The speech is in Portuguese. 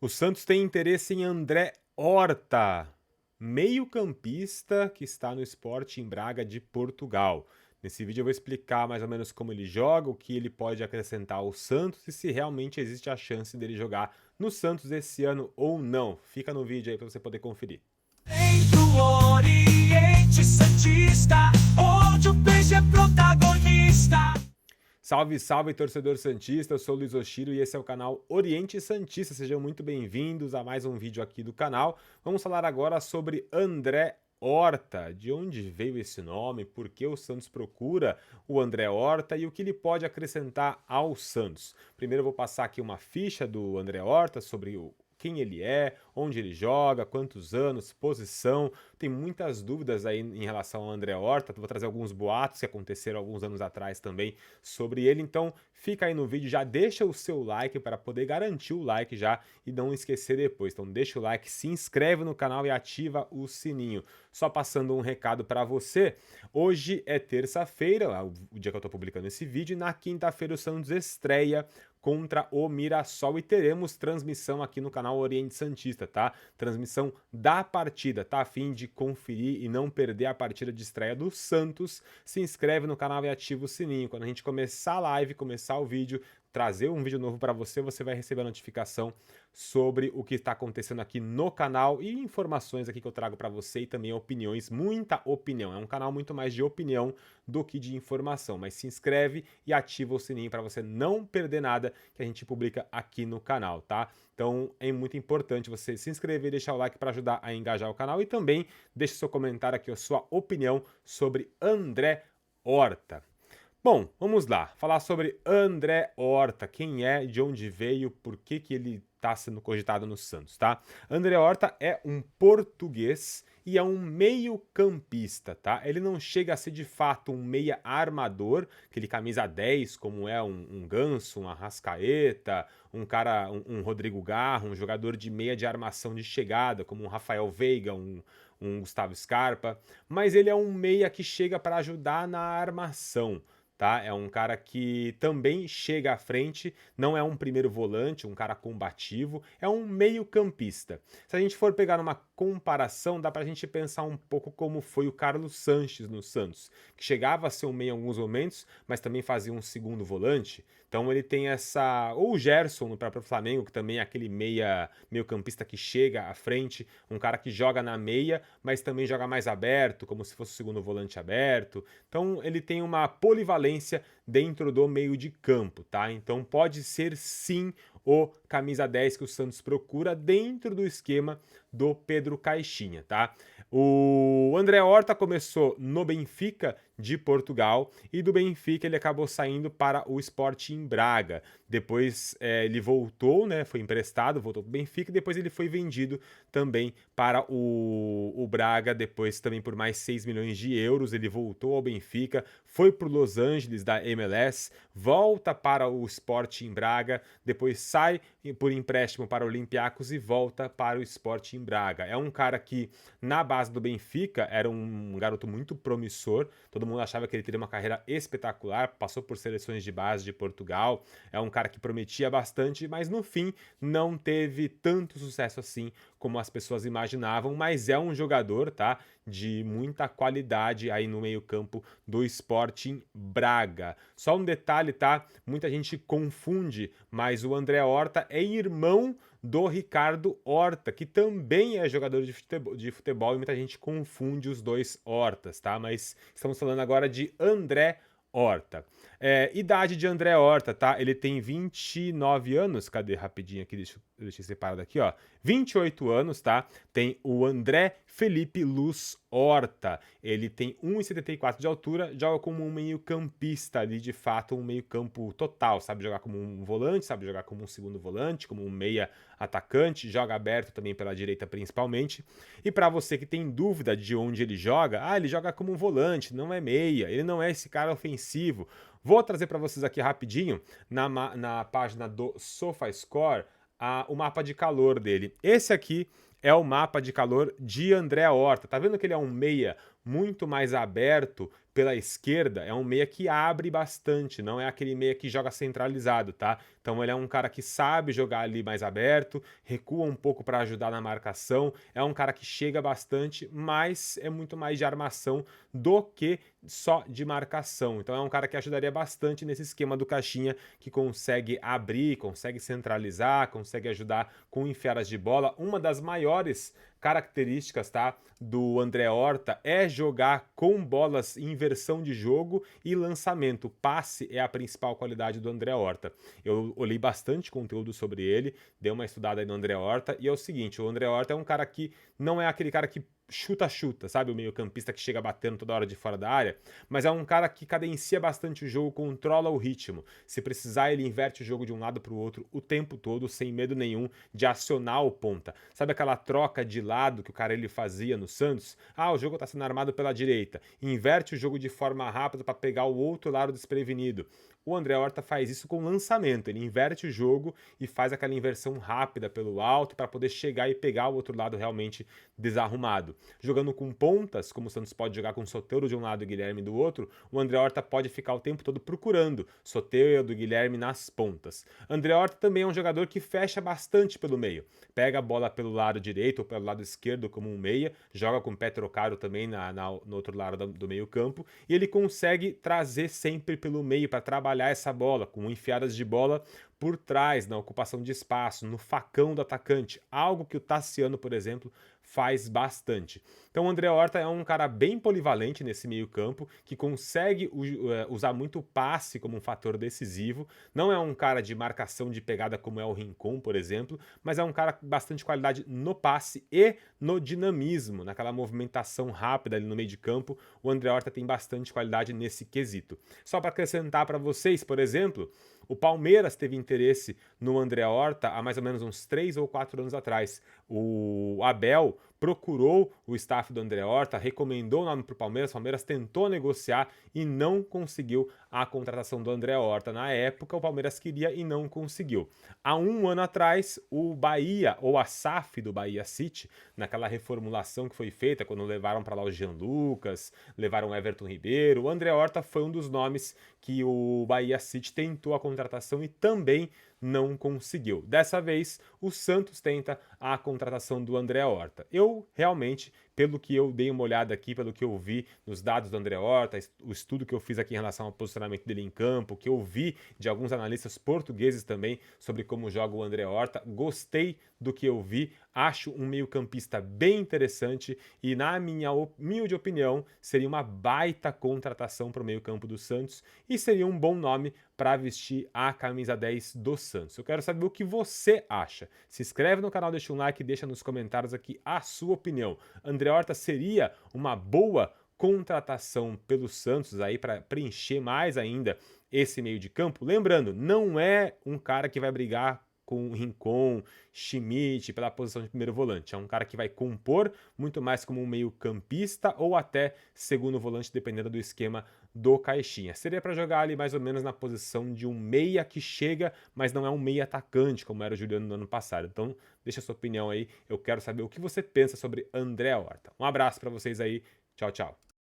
O Santos tem interesse em André Horta, meio-campista que está no Sporting Braga de Portugal. Nesse vídeo eu vou explicar mais ou menos como ele joga, o que ele pode acrescentar ao Santos e se realmente existe a chance dele jogar no Santos esse ano ou não. Fica no vídeo aí para você poder conferir. Do Oriente Santista, onde o peixe é protagonista. Salve, salve, torcedor santista, eu sou o Luiz Oshiro e esse é o canal Oriente Santista. Sejam muito bem-vindos a mais um vídeo aqui do canal. Vamos falar agora sobre André Horta, de onde veio esse nome, por que o Santos procura o André Horta e o que ele pode acrescentar ao Santos. Primeiro eu vou passar aqui uma ficha do André Horta sobre quem ele é, onde ele joga, quantos anos, posição. Tem muitas dúvidas aí em relação ao André Horta. Vou trazer alguns boatos que aconteceram alguns anos atrás também sobre ele. Então fica aí no vídeo, já deixa o seu like para poder garantir o like já e não esquecer depois. Então deixa o like, se inscreve no canal e ativa o sininho. Só passando um recado para você, hoje é terça-feira, o dia que eu estou publicando esse vídeo, e na quinta-feira o Santos estreia contra o Mirassol e teremos transmissão aqui no canal Oriente Santista, tá? Transmissão da partida, tá? A fim de conferir e não perder a partida de estreia do Santos, se inscreve no canal e ativa o sininho. Quando a gente começar a live, começar o vídeo, trazer um vídeo novo para você, você vai receber a notificação sobre o que está acontecendo aqui no canal e informações aqui que eu trago para você e também opiniões, muita opinião. É um canal muito mais de opinião do que de informação, mas se inscreve e ativa o sininho para você não perder nada que a gente publica aqui no canal, tá? Então é muito importante você se inscrever e deixar o like para ajudar a engajar o canal e também deixe seu comentário aqui, a sua opinião sobre André Horta. Bom, vamos lá, falar sobre André Horta, quem é, de onde veio, por que ele está sendo cogitado no Santos, tá? André Horta é um português e é um meio-campista, tá? Ele não chega a ser de fato um meia armador, aquele camisa 10, como é um Ganso, um Arrascaeta, um Rodrigo Garro, um jogador de meia de armação de chegada, como um Rafael Veiga, um Gustavo Scarpa, mas ele é um meia que chega para ajudar na armação. Tá? É um cara que também chega à frente, não é um primeiro volante, um cara combativo, é um meio-campista. Se a gente for pegar uma comparação, dá pra gente pensar um pouco como foi o Carlos Sanches no Santos, que chegava a ser um meio em alguns momentos, mas também fazia um segundo volante. Então ele tem essa... Ou o Gerson no próprio Flamengo, que também é aquele meio-campista que chega à frente, um cara que joga na meia, mas também joga mais aberto, como se fosse o segundo volante aberto. Então ele tem uma polivalência dentro do meio de campo, tá? Então pode ser sim o camisa 10 que o Santos procura dentro do esquema do Pedro Caixinha, tá? O André Horta começou no Benfica de Portugal e do Benfica ele acabou saindo para o Sporting Braga. Depois ele voltou, né? Foi emprestado, voltou para o Benfica e depois ele foi vendido também para o Braga, depois também por mais 6 milhões de euros. Ele voltou ao Benfica, foi para o Los Angeles da MLS, volta para o Sporting Braga, depois sai por empréstimo para o Olympiacos e volta para o Sporting Braga. É um cara que na base do Benfica era um garoto muito promissor, todo mundo achava que ele teria uma carreira espetacular, passou por seleções de base de Portugal, é um cara que prometia bastante, mas no fim não teve tanto sucesso assim como as pessoas imaginavam, mas é um jogador, tá, de muita qualidade aí no meio-campo do Sporting Braga. Só um detalhe, tá? Muita gente confunde, mas o André Horta é irmão do Ricardo Horta, que também é jogador de futebol e muita gente confunde os dois Hortas, tá? Mas estamos falando agora de André Horta. Idade de André Horta, tá? Ele tem 29 anos. Cadê rapidinho aqui? Deixa eu separado aqui, ó. 28 anos, tá? Tem o André Felipe Luz Horta. Ele tem 1,74 de altura, joga como um meio-campista ali, de fato, um meio-campo total. Sabe jogar como um volante, sabe jogar como um segundo volante, como um meia atacante, joga aberto também pela direita principalmente. E para você que tem dúvida de onde ele joga, ele joga como um volante, não é meia, ele não é esse cara ofensivo. Vou trazer para vocês aqui rapidinho, na página do SofaScore, o mapa de calor dele. Esse aqui é o mapa de calor de André Horta. Tá vendo que ele é um meia muito mais aberto pela esquerda? É um meia que abre bastante, não é aquele meia que joga centralizado, tá? Então ele é um cara que sabe jogar ali mais aberto, recua um pouco para ajudar na marcação, é um cara que chega bastante, mas é muito mais de armação do que só de marcação. Então é um cara que ajudaria bastante nesse esquema do Caixinha, que consegue abrir, consegue centralizar, consegue ajudar com enfiadas de bola. Uma das maiores características, tá, do André Horta é jogar com bolas em inversão de jogo e lançamento. Passe é a principal qualidade do André Horta. Eu olhei bastante conteúdo sobre ele, dei uma estudada aí no André Horta, e é o seguinte, o André Horta é um cara que não é aquele cara que chuta, sabe? O meio-campista que chega batendo toda hora de fora da área, mas é um cara que cadencia bastante o jogo, controla o ritmo. Se precisar, ele inverte o jogo de um lado para o outro o tempo todo, sem medo nenhum de acionar o ponta. Sabe aquela troca de lado que o cara ele fazia no Santos? Ah, o jogo está sendo armado pela direita. Inverte o jogo de forma rápida para pegar o outro lado desprevenido. O André Horta faz isso com lançamento, ele inverte o jogo e faz aquela inversão rápida pelo alto para poder chegar e pegar o outro lado realmente desarrumado. Jogando com pontas, como o Santos pode jogar com Soteldo de um lado e Guilherme do outro, o André Horta pode ficar o tempo todo procurando Soteldo e Guilherme nas pontas. André Horta também é um jogador que fecha bastante pelo meio. Pega a bola pelo lado direito ou pelo lado esquerdo como um meia, joga com o pé trocado também no outro lado do meio campo, e ele consegue trazer sempre pelo meio para trabalhar essa bola, com enfiadas de bola por trás, na ocupação de espaço, no facão do atacante, algo que o Tassiano, por exemplo, faz bastante. Então o André Horta é um cara bem polivalente nesse meio campo, que consegue usar muito o passe como um fator decisivo, não é um cara de marcação de pegada como é o Rincon, por exemplo, mas é um cara com bastante qualidade no passe e no dinamismo, naquela movimentação rápida ali no meio de campo, o André Horta tem bastante qualidade nesse quesito. Só para acrescentar para vocês, por exemplo, o Palmeiras teve interesse no André Horta há mais ou menos uns 3 ou 4 anos atrás. O Abel procurou o staff do André Horta, recomendou o nome para o Palmeiras tentou negociar e não conseguiu a contratação do André Horta. Na época, o Palmeiras queria e não conseguiu. Há um ano atrás, o Bahia, ou a SAF do Bahia City, naquela reformulação que foi feita, quando levaram para lá o Jean Lucas, levaram o Everton Ribeiro, o André Horta foi um dos nomes que o Bahia City tentou a contratação e também não conseguiu. Dessa vez, o Santos tenta a contratação do André Horta. Eu realmente, pelo que eu dei uma olhada aqui, pelo que eu vi nos dados do André Horta, o estudo que eu fiz aqui em relação ao posicionamento dele em campo, que eu vi de alguns analistas portugueses também sobre como joga o André Horta, gostei do que eu vi, acho um meio-campista bem interessante e, na minha humilde opinião, seria uma baita contratação para o meio-campo do Santos e seria um bom nome para vestir a camisa 10 do Santos. Eu quero saber o que você acha. Se inscreve no canal, deixa um like e deixa nos comentários aqui a sua opinião. André Horta seria uma boa contratação pelo Santos aí para preencher mais ainda esse meio de campo? Lembrando, não é um cara que vai brigar com Rincon, Schmidt pela posição de primeiro volante. É um cara que vai compor muito mais como um meio campista ou até segundo volante, dependendo do esquema do Caixinha. Seria para jogar ali mais ou menos na posição de um meia que chega, mas não é um meia atacante, como era o Juliano no ano passado. Então, deixa a sua opinião aí. Eu quero saber o que você pensa sobre André Horta. Um abraço para vocês aí. Tchau, tchau.